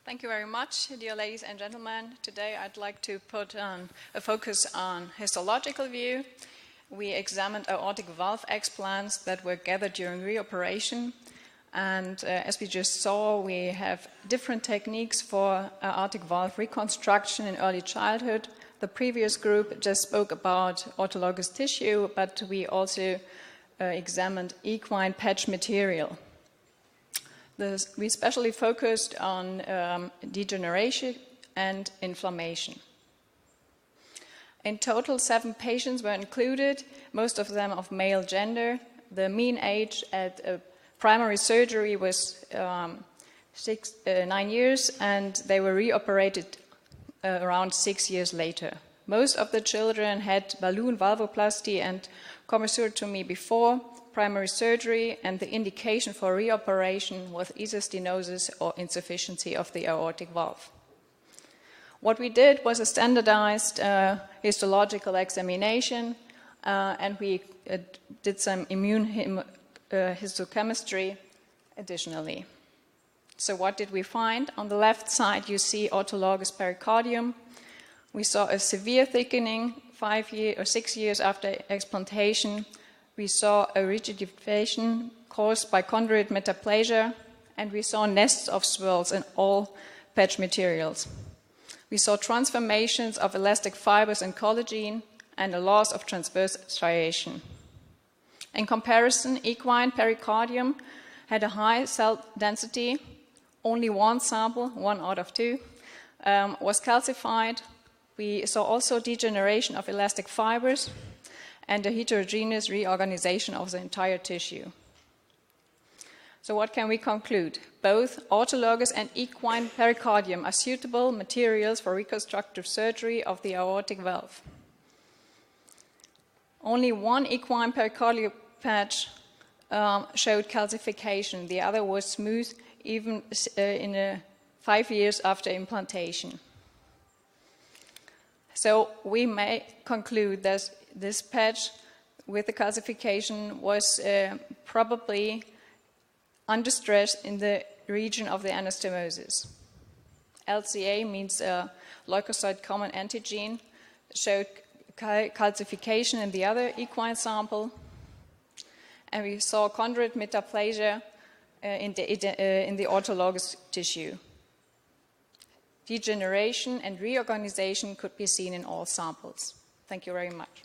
Thank you very much, dear ladies and gentlemen. Today I'd like to put a focus on histological view. We examined aortic valve explants that were gathered during reoperation. And as we just saw, we have different techniques for aortic valve reconstruction in early childhood. The previous group just spoke about autologous tissue, but we also examined equine patch material. We especially focused on degeneration and inflammation. In total, 7 patients were included, most of them of male gender. The mean age at primary surgery was 9 years, and they were reoperated around 6 years later. Most of the children had balloon valvoplasty and commissurotomy before primary surgery, and the indication for reoperation was either stenosis or insufficiency of the aortic valve. What we did was a standardized histological examination, and we did some immune histochemistry additionally. So what did we find? On the left side, you see autologous pericardium. We saw a severe thickening 6 years after explantation. We saw a rigidifcation caused by chondroid metaplasia, and we saw nests of swirls in all patch materials. We saw transformations of elastic fibers and collagen and a loss of transverse striation. In comparison, equine pericardium had a high cell density. Only one sample, 1 out of 2, was calcified. We saw also degeneration of elastic fibers and a heterogeneous reorganization of the entire tissue. So what can we conclude? Both autologous and equine pericardium are suitable materials for reconstructive surgery of the aortic valve. Only one equine pericardial patch showed calcification. The other was smooth even in 5 years after implantation. So we may conclude that this patch with the calcification was probably under stress in the region of the anastomosis. LCA means leukocyte common antigen, showed calcification in the other equine sample, and we saw chondroid metaplasia in the autologous tissue. Degeneration and reorganization could be seen in all samples. Thank you very much.